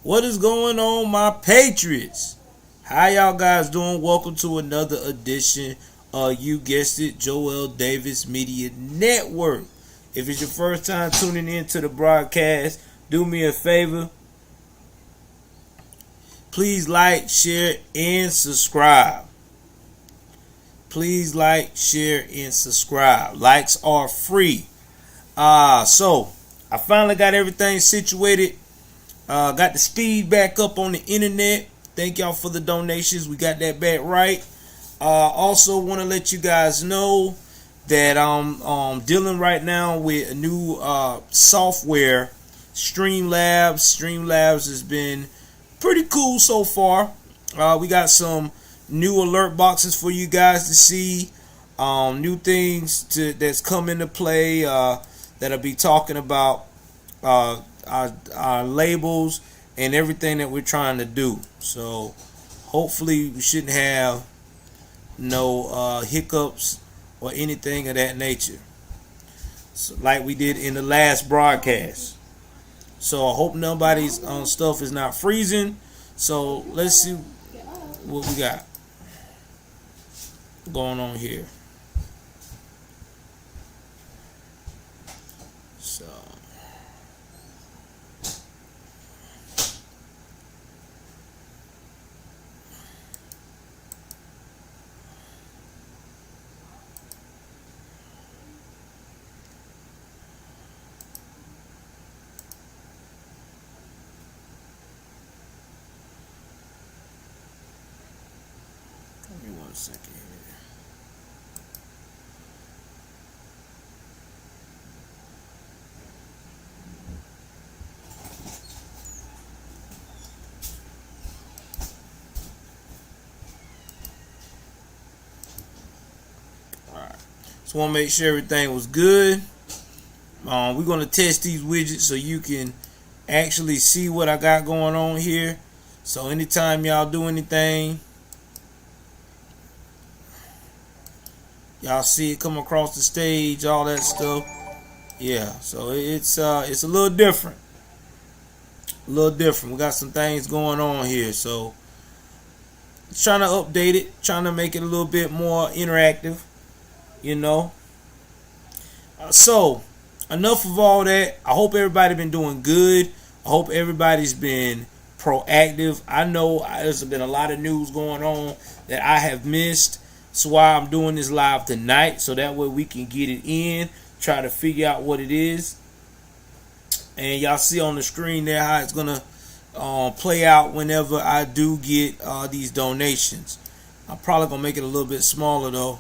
What is going on, my Patriots? How y'all guys doing? Welcome to another edition of, you guessed it, Joel Davis Media Network. If it's your first time tuning in to the broadcast, do me a favor. Please like, share, and subscribe. Please like, share, and subscribe. Likes are free. So I finally got everything situated. Got the speed back up on the internet. Thank y'all for the donations. We got that back right. Also want to let you guys know that I'm dealing right now with a new software, Streamlabs. Streamlabs has been pretty cool so far. We got some new alert boxes for you guys to see. New things that's come into play that I'll be talking about. Our labels and everything that we're trying to do. So hopefully we shouldn't have no hiccups or anything of that nature, so, like we did in the last broadcast. So I hope nobody's stuff is not freezing. So let's see what we got going on here. So give me 1 second here. So want to make sure everything was good. We're going to test these widgets so you can actually see what I got going on here. So anytime y'all do anything, y'all see it come across the stage, all that stuff. Yeah, so it's a little different. A little different. We got some things going on here. So trying to update it, trying to make it a little bit more interactive, you know. So enough of all that. I hope everybody been doing good. I hope everybody's been proactive. I know there's been a lot of news going on that I have missed. That's why I'm doing this live tonight, so that way we can get it in, try to figure out what it is. And y'all see on the screen there how it's gonna play out whenever I do get these donations. I'm probably gonna make it a little bit smaller though.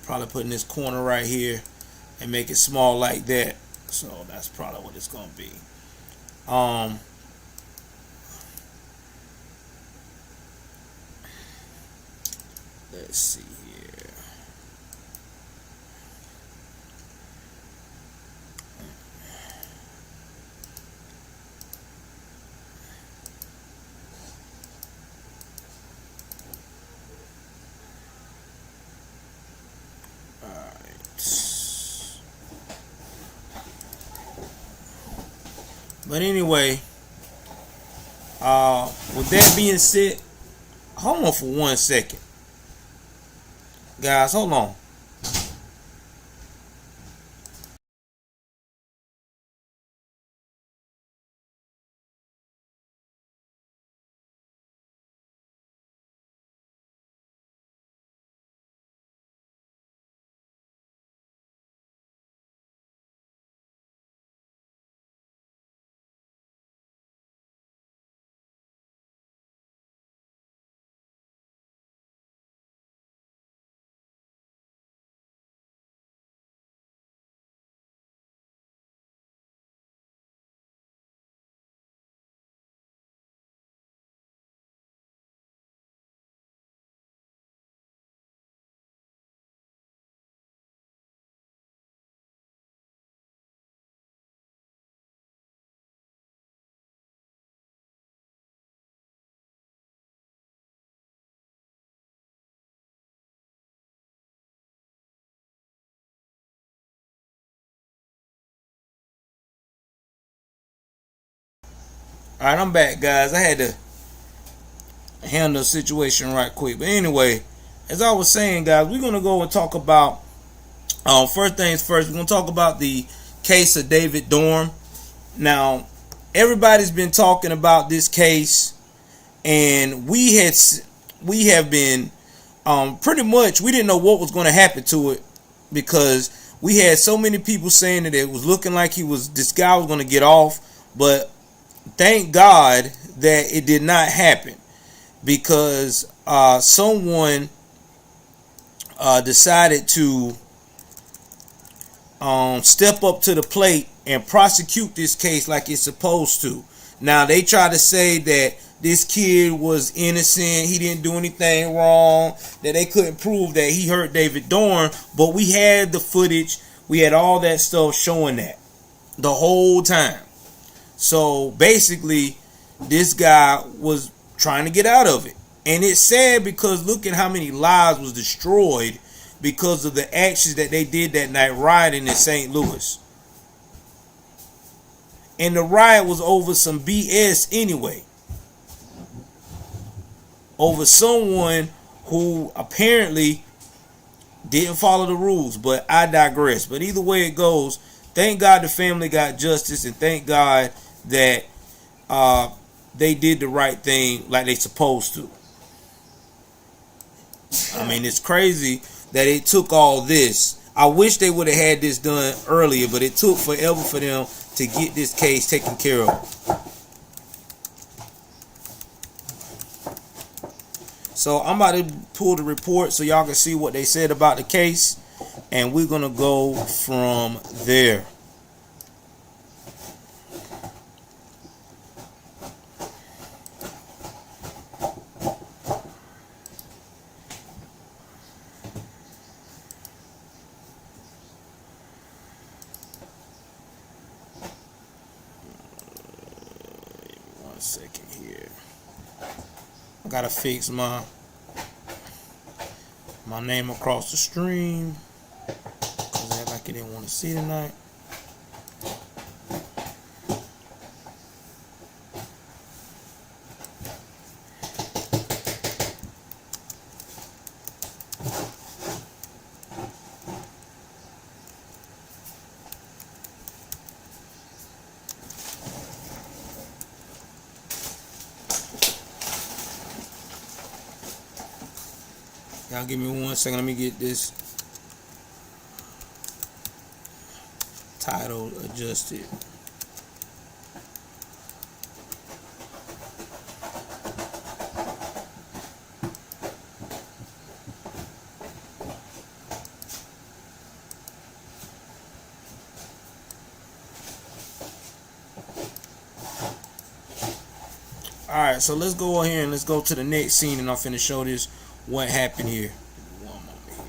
Probably put in this corner right here and make it small like that. So that's probably what it's gonna be. Let's see here. But anyway, with that being said, hold on for 1 second. Guys, hold on. All right, I'm back, guys. I had to handle the situation right quick. But anyway, as I was saying, guys, we're going to go and talk about, first things first, we're going to talk about the case of David Dorn. Now, everybody's been talking about this case, and we have been pretty much, we didn't know what was going to happen to it, because we had so many people saying that it was looking like this guy was going to get off. But thank God that it did not happen, because someone decided to step up to the plate and prosecute this case like it's supposed to. Now, they try to say that this kid was innocent, he didn't do anything wrong, that they couldn't prove that he hurt David Dorn, but we had the footage, we had all that stuff showing that the whole time. So basically, this guy was trying to get out of it. And it's sad, because look at how many lives was destroyed because of the actions that they did that night rioting in St. Louis. And the riot was over some BS anyway. Over someone who apparently didn't follow the rules. But I digress. But either way it goes, thank God the family got justice, and thank God that they did the right thing like they supposed to. I mean, it's crazy that it took all this. I wish they would have had this done earlier, but it took forever for them to get this case taken care of. So I'm about to pull the report so y'all can see what they said about the case, and we're going to go from there. Second here. I gotta fix my name across the stream, because I act like I didn't want to see tonight. Y'all give me 1 second. Let me get this title adjusted. Alright, so let's go ahead and let's go to the next scene, and I'm finna show this what happened here. One moment here.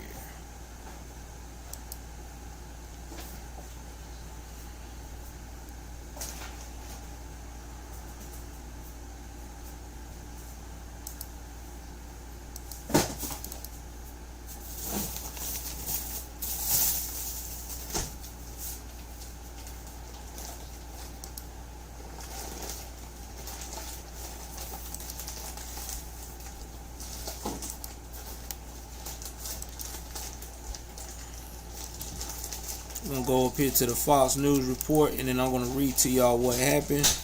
I'm gonna go up here to the Fox News report, and then I'm gonna read to y'all what happened,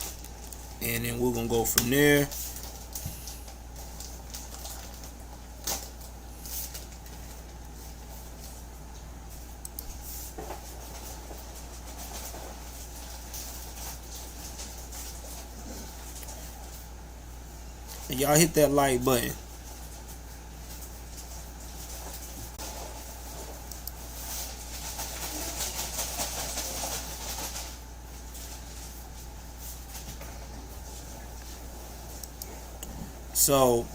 and then we're gonna go from there. And y'all hit that like button. So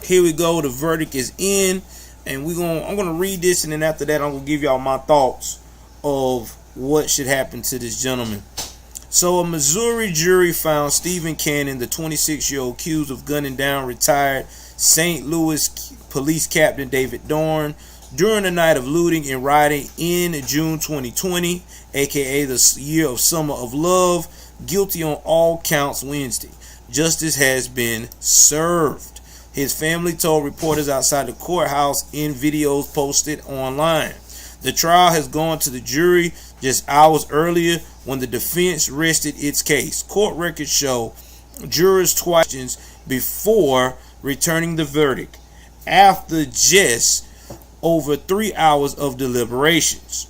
here we go. The verdict is in, and I'm gonna read this, and then after that I'm gonna give y'all my thoughts of what should happen to this gentleman. So a Missouri jury found Stephen Cannon, the 26-year-old, accused of gunning down retired St. Louis police captain David Dorn during a night of looting and rioting in June 2020, aka the year of Summer of Love, guilty on all counts Wednesday. justice has been served. His family told reporters outside the courthouse in videos posted online. The trial has gone to the jury just hours earlier when the defense rested its case. Court records show jurors twice questions before returning the verdict after just over 3 hours of deliberations.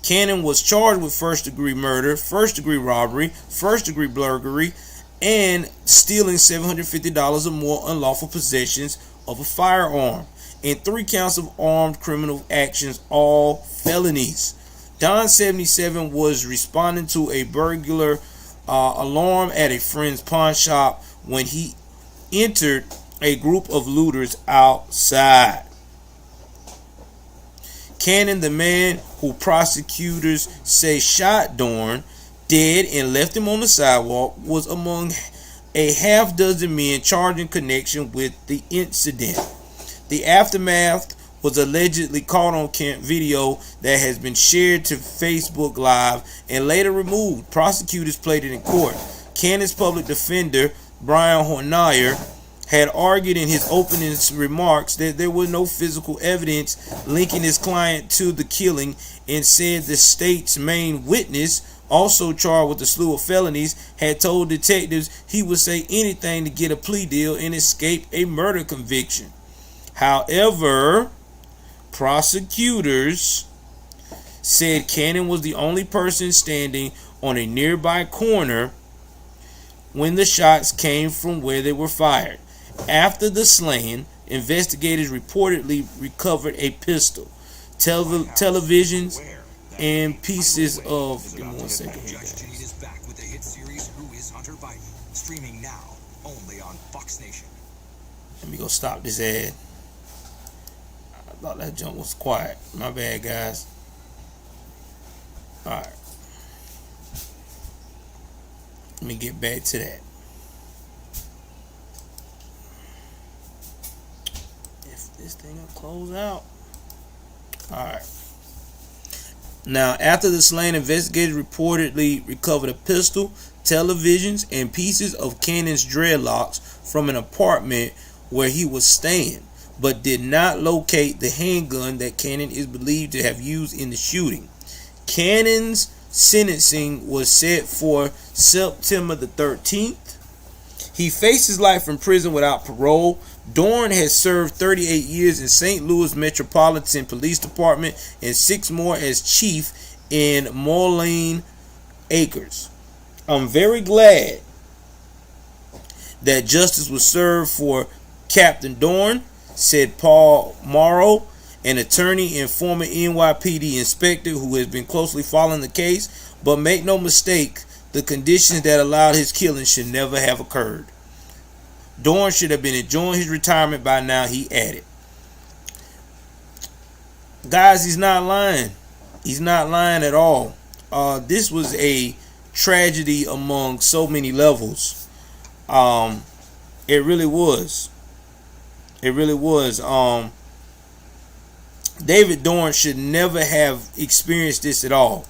Cannon was charged with first-degree murder, first-degree robbery, first-degree burglary, and stealing $750 or more unlawful possessions of a firearm, and 3 counts of armed criminal actions, all felonies. Don, 77, was responding to a burglar alarm at a friend's pawn shop when he entered a group of looters outside. Cannon, the man who prosecutors say shot Dorn dead and left him on the sidewalk, was among a half-dozen men charged in connection with the incident. The aftermath was allegedly caught on camera video that has been shared to Facebook Live and later removed. Prosecutors played it in court. Cannon's public defender, Brian Hornier, had argued in his opening remarks that there was no physical evidence linking his client to the killing, and said the state's main witness, also charged with a slew of felonies, had told detectives he would say anything to get a plea deal and escape a murder conviction. However, prosecutors said Cannon was the only person standing on a nearby corner when the shots came from where they were fired. After the slaying, investigators reportedly recovered a pistol, televisions, and pieces of. Give me 1 second. Is back with the hit series Who is Hunter Biden? Streaming now only on Fox Nation. Let me go stop this ad. I thought that jump was quiet. My bad, guys. All right. Let me get back to that. If this thing will close out. All right. Now, after the slaying, investigators reportedly recovered a pistol, televisions, and pieces of Cannon's dreadlocks from an apartment where he was staying, but did not locate the handgun that Cannon is believed to have used in the shooting. Cannon's sentencing was set for September the 13th. He faces life in prison without parole. Dorn has served 38 years in St. Louis Metropolitan Police Department and 6 more as chief in Moline Acres. I'm very glad that justice was served for Captain Dorn, said Paul Morrow, an attorney and former NYPD inspector who has been closely following the case. But make no mistake, the conditions that allowed his killing should never have occurred. Dorn should have been enjoying his retirement by now, he added. Guys, he's not lying. He's not lying at all. This was a tragedy among so many levels. It really was. It really was. David Dorn should never have experienced this at all.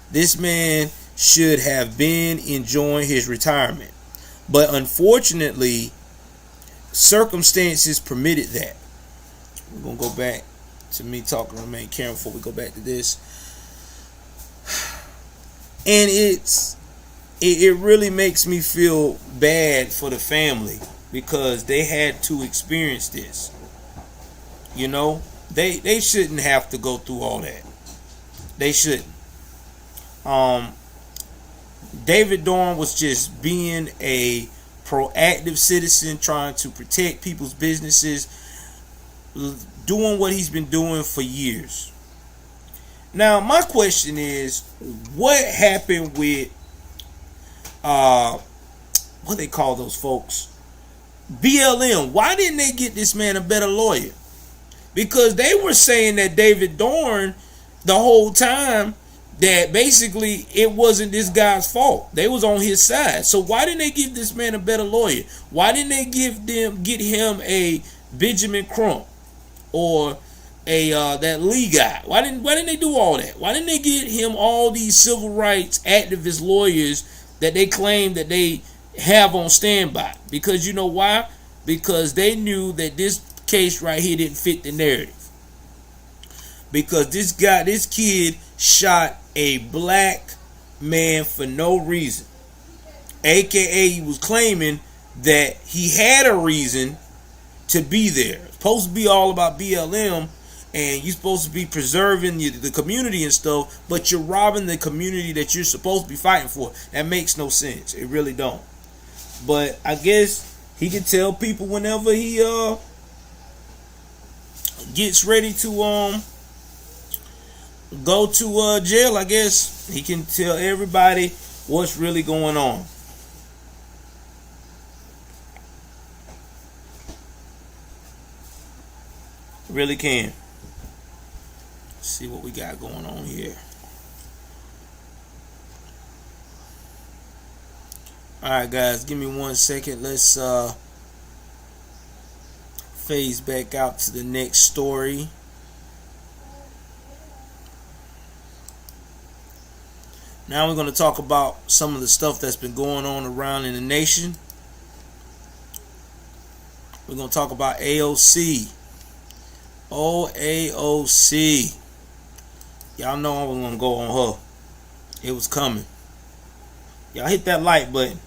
This man should have been enjoying his retirement. But unfortunately, circumstances permitted that. We're going to go back to me talking to the main camera before we go back to this. And it really makes me feel bad for the family because they had to experience this. You know, they shouldn't have to go through all that. They shouldn't. David Dorn was just being a proactive citizen, trying to protect people's businesses, doing what he's been doing for years. Now, my question is, what happened with what they call those folks? BLM. Why didn't they get this man a better lawyer? Because they were saying that David Dorn the whole time, that basically it wasn't this guy's fault. They was on his side. So why didn't they give this man a better lawyer? Why didn't they get him a Benjamin Crump or a that Lee guy? Why didn't they do all that? Why didn't they get him all these civil rights activist lawyers that they claim that they have on standby. Because you know why? Because they knew that this case right here didn't fit the narrative. Because this kid shot a black man for no reason. AKA he was claiming that he had a reason to be there. It's supposed to be all about BLM, and you're supposed to be preserving the community and stuff, but you're robbing the community that you're supposed to be fighting for. That makes no sense. It really don't. But I guess he can tell people whenever he gets ready to go to jail. I guess he can tell everybody what's really going on. Really can. Let's see what we got going on here. Alright guys, give me 1 second. Let's phase back out to the next story. Now we're going to talk about some of the stuff that's been going on around in the nation. We're going to talk about AOC. AOC. Y'all know I was going to go on her. It was coming. Y'all hit that like button.